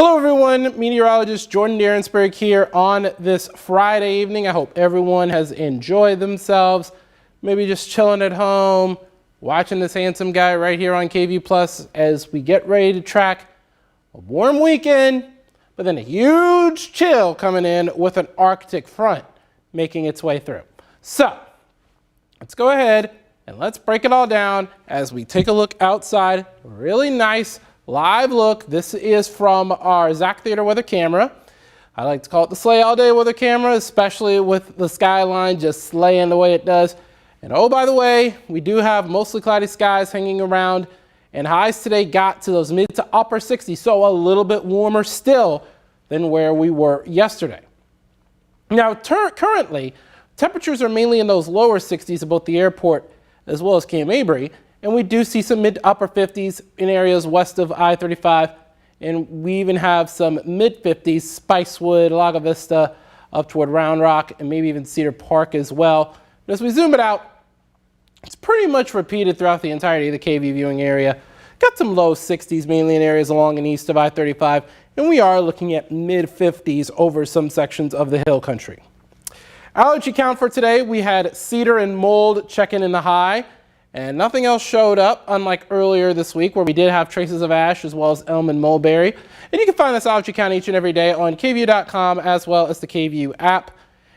Hello everyone, Meteorologist Jordan Darensbourg here on this Friday evening. I hope everyone has enjoyed themselves, maybe just chilling at home, watching this handsome guy right here on KV Plus as we get ready to track a warm weekend, but then a huge chill coming in with an Arctic front making its way through. So let's go ahead and let's break it all down as we take a look outside. Really nice live look. This is from our Zach Theater weather camera. I like to call it the Slay All Day weather camera, especially with the skyline just slaying the way it does. And oh, by the way, we do have mostly cloudy skies hanging around, and highs today got to those mid to upper 60s, so a little bit warmer still than where we were yesterday. Now, currently, temperatures are mainly in those lower 60s at both the airport as well as Camp Mabry. And we do see some mid to upper 50s in areas west of I-35. And we even have some mid 50s, Spicewood, Lago Vista, up toward Round Rock, and maybe even Cedar Park as well. But as we zoom it out, it's pretty much repeated throughout the entirety of the KV viewing area. Got some low 60s, mainly in areas along and east of I-35. And we are looking at mid 50s over some sections of the hill country. Allergy count for today, we had cedar and mold checking in the high. And nothing else showed up, unlike earlier this week where we did have traces of ash as well as elm and mulberry. And you can find this allergy count each and every day on KVU.com as well as the KVU app.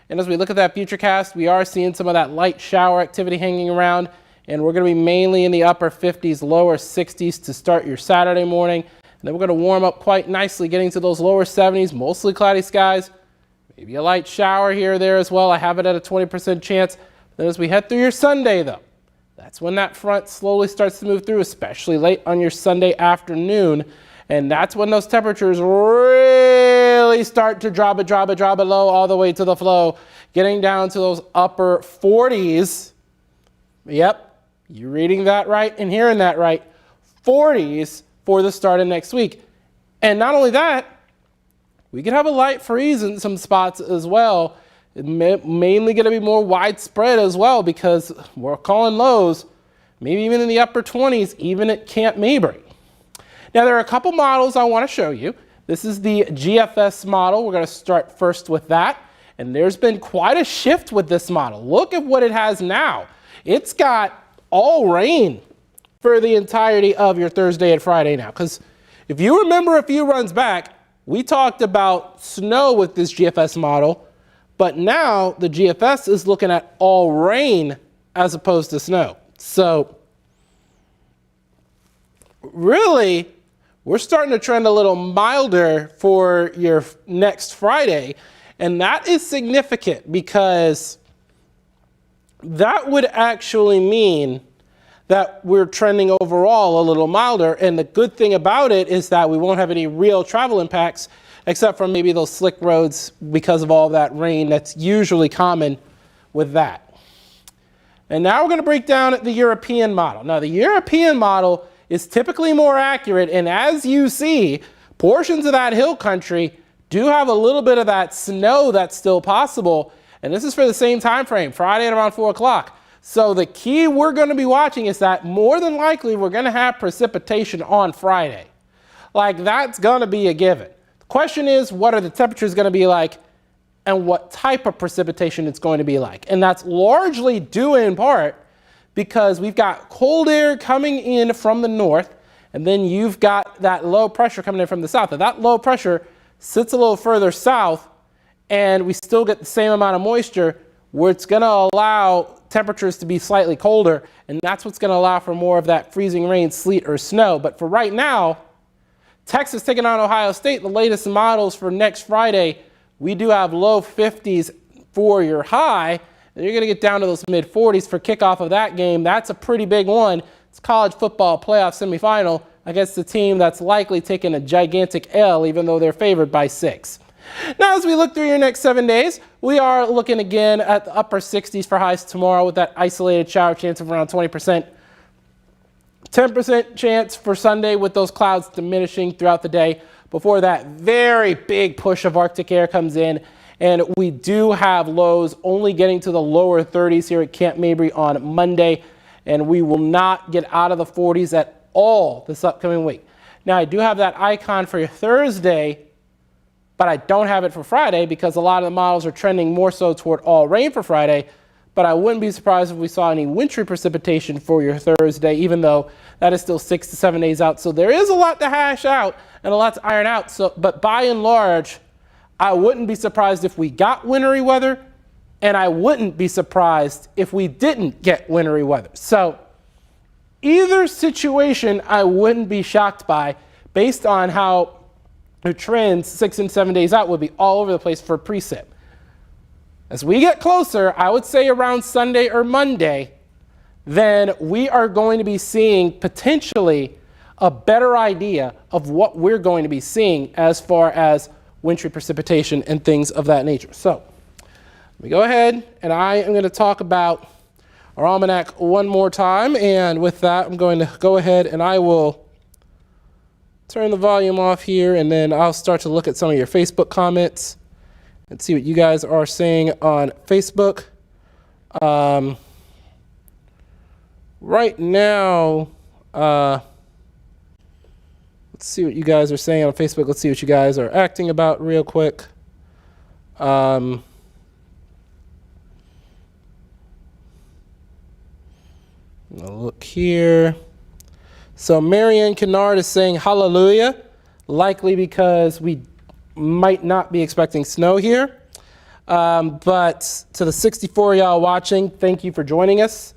And as we look at that futurecast, we are seeing some of that light shower activity hanging around. And we're going to be mainly in the upper 50s, lower 60s to start your Saturday morning. And then we're going to warm up quite nicely, getting to those lower 70s, mostly cloudy skies. Maybe a light shower here or there as well. I have it at a 20% chance. Then as we head through your Sunday, though, that's when that front slowly starts to move through, especially late on your Sunday afternoon. And that's when those temperatures really start to drop it low all the way to the flow, getting down to those upper 40s. Yep, you're reading that right and hearing that right. 40s for the start of next week. And not only that, we could have a light freeze in some spots as well. It's mainly going to be more widespread as well because we're calling lows, maybe even in the upper 20s, even at Camp Mabry. Now, there are a couple models I want to show you. This is the GFS model. We're going to start first with that. And there's been quite a shift with this model. Look at what it has now. It's got all rain for the entirety of your Thursday and Friday now. Because if you remember a few runs back, we talked about snow with this GFS model. But now the GFS is looking at all rain as opposed to snow. So really, we're starting to trend a little milder for your next Friday. And that is significant because that would actually mean that we're trending overall a little milder. And the good thing about it is that we won't have any real travel impacts except for maybe those slick roads because of all that rain that's usually common with that. And now we're going to break down the European model. Now, the European model is typically more accurate, and as you see, portions of that hill country do have a little bit of that snow that's still possible, and this is for the same time frame, Friday at around 4 o'clock. So the key we're going to be watching is that more than likely we're going to have precipitation on Friday. Like, that's going to be a given. Question is, what are the temperatures going to be like and what type of precipitation it's going to be like? And that's largely due in part because we've got cold air coming in from the north, and then you've got that low pressure coming in from the south. And that low pressure sits a little further south, and we still get the same amount of moisture where it's going to allow temperatures to be slightly colder, and that's what's going to allow for more of that freezing rain, sleet, or snow. But for right now, Texas taking on Ohio State, the latest models for next Friday, we do have low 50s for your high. And you're going to get down to those mid 40s for kickoff of that game. That's a pretty big one. It's college football playoff semifinal against the team that's likely taking a gigantic L, even though they're favored by 6. Now, as we look through your next 7 days, we are looking again at the upper 60s for highs tomorrow with that isolated shower chance of around 20%. 10% chance for Sunday with those clouds diminishing throughout the day before that very big push of Arctic air comes in. And we do have lows only getting to the lower 30s here at Camp Mabry on Monday. And we will not get out of the 40s at all this upcoming week. Now, I do have that icon for Thursday, but I don't have it for Friday because a lot of the models are trending more so toward all rain for Friday. But I wouldn't be surprised if we saw any wintry precipitation for your Thursday, even though that is still 6 to 7 days out. So there is a lot to hash out and a lot to iron out. But by and large, I wouldn't be surprised if we got wintry weather, and I wouldn't be surprised if we didn't get wintry weather. So either situation I wouldn't be shocked by based on how the trends 6 and 7 days out would be all over the place for precip. As we get closer, I would say around Sunday or Monday, then we are going to be seeing potentially a better idea of what we're going to be seeing as far as wintry precipitation and things of that nature. So let me go ahead and I am going to talk about our almanac one more time. And with that, I'm going to go ahead and I will turn the volume off here, and then I'll start to look at some of your Facebook comments and see what you guys are saying on Facebook. Right now, let's see what you guys are saying on Facebook. Let's see what you guys are acting about real quick. Look here. So Marianne Kennard is saying hallelujah, likely because we might not be expecting snow here. But to the 64 y'all watching, thank you for joining us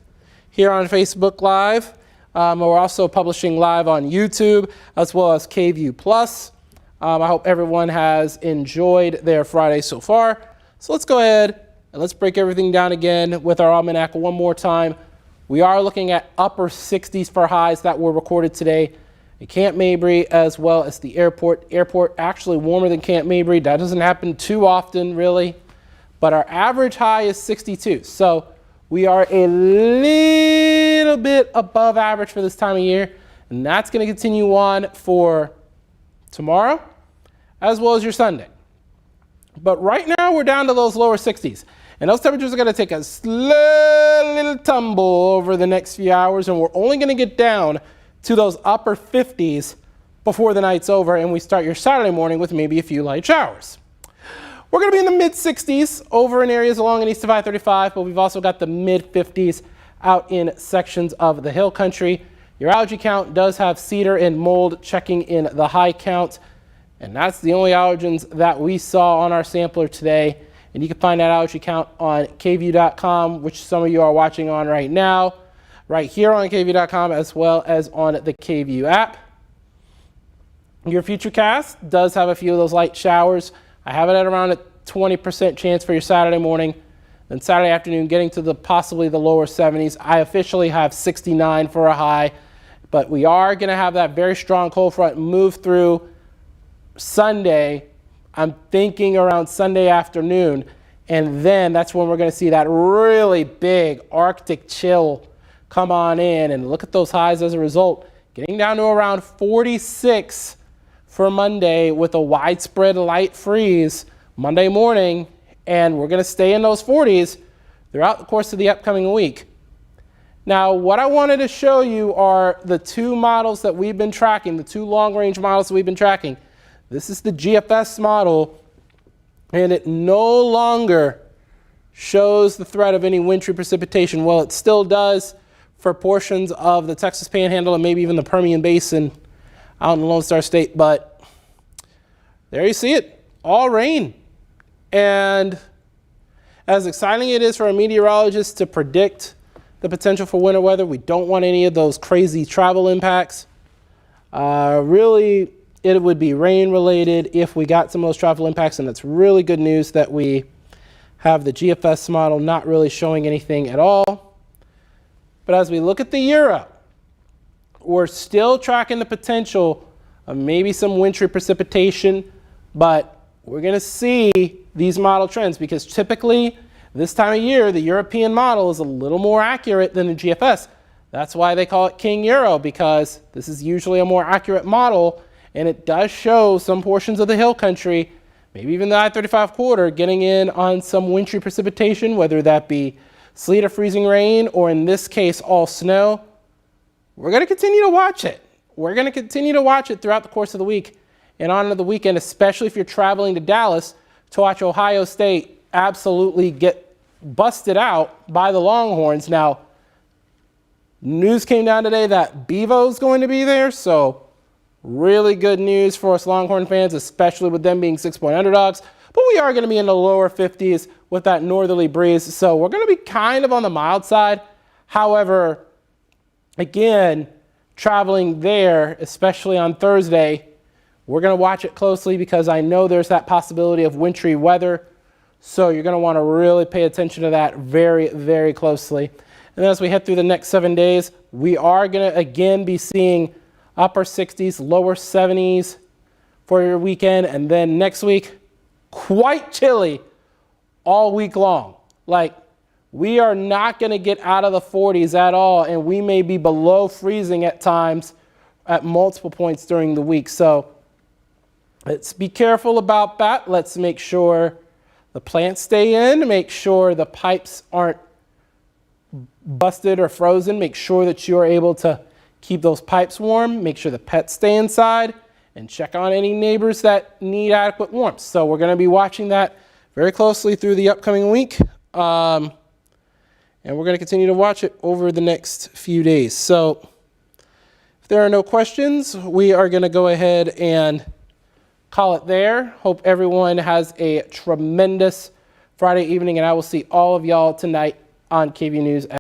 here on Facebook Live. We're also publishing live on YouTube as well as KView Plus. I hope everyone has enjoyed their Friday so far. So let's go ahead and let's break everything down again with our almanac one more time. We are looking at upper 60s for highs that were recorded today at Camp Mabry as well as the airport. Airport actually warmer than Camp Mabry. That doesn't happen too often, really. But our average high is 62. So we are a little bit above average for this time of year. And that's going to continue on for tomorrow as well as your Sunday. But right now we're down to those lower 60s. And those temperatures are going to take a slow little tumble over the next few hours. And we're only going to get down to those upper 50s before the night's over and we start your Saturday morning with maybe a few light showers. We're going to be in the mid 60s over in areas along and east of I-35, but we've also got the mid 50s out in sections of the hill country. Your allergy count does have cedar and mold checking in the high count, and that's the only allergens that we saw on our sampler today. And you can find that allergy count on kview.com, which some of you are watching on right now, right here on kview.com, as well as on the KView app. Your Futurecast does have a few of those light showers. I have it at around a 20% chance for your Saturday morning. Then Saturday afternoon, getting to possibly the lower 70s. I officially have 69 for a high, but we are going to have that very strong cold front move through Sunday. I'm thinking around Sunday afternoon, and then that's when we're going to see that really big Arctic chill come on in, and look at those highs as a result, getting down to around 46 for Monday with a widespread light freeze Monday morning, and we're going to stay in those 40s throughout the course of the upcoming week. Now, what I wanted to show you are the two models that we've been tracking, the two long-range models that we've been tracking. This is the GFS model, and it no longer shows the threat of any wintry precipitation. Well, it still does for portions of the Texas Panhandle and maybe even the Permian Basin out in the Lone Star State, but there you see it, all rain. And as exciting it is for a meteorologist to predict the potential for winter weather, we don't want any of those crazy travel impacts. Really, it would be rain related if we got some of those travel impacts, and it's really good news that we have the GFS model not really showing anything at all. But as we look at the Euro, we're still tracking the potential of maybe some wintry precipitation, but we're going to see these model trends because typically this time of year, the European model is a little more accurate than the GFS. That's why they call it King Euro, because this is usually a more accurate model, and it does show some portions of the hill country, maybe even the I-35 corridor, getting in on some wintry precipitation, whether that be sleet or freezing rain, or in this case, all snow. We're going to continue to watch it. we're going to continue to watch it throughout the course of the week and on to the weekend, especially if you're traveling to Dallas to watch Ohio State absolutely get busted out by the Longhorns. Now, news came down today that Bevo's going to be there, so really good news for us Longhorn fans, especially with them being 6-point underdogs. But we are going to be in the lower 50s with that northerly breeze, so we're going to be kind of on the mild side. However, again, traveling there, especially on Thursday, we're going to watch it closely because I know there's that possibility of wintry weather. So you're going to want to really pay attention to that very, very closely. And then as we head through the next 7 days, we are going to again be seeing upper 60s, lower 70s for your weekend. And then next week, quite chilly all week long. Like, we are not going to get out of the 40s at all, and we may be below freezing at times at multiple points during the week. So let's be careful about that. Let's make sure the plants stay in, make sure the pipes aren't busted or frozen, make sure that you are able to keep those pipes warm, make sure the pets stay inside, and check on any neighbors that need adequate warmth. So we're going to be watching that very closely through the upcoming week. And we're going to continue to watch it over the next few days. So if there are no questions, we are going to go ahead and call it there. Hope everyone has a tremendous Friday evening, and I will see all of y'all tonight on KV News.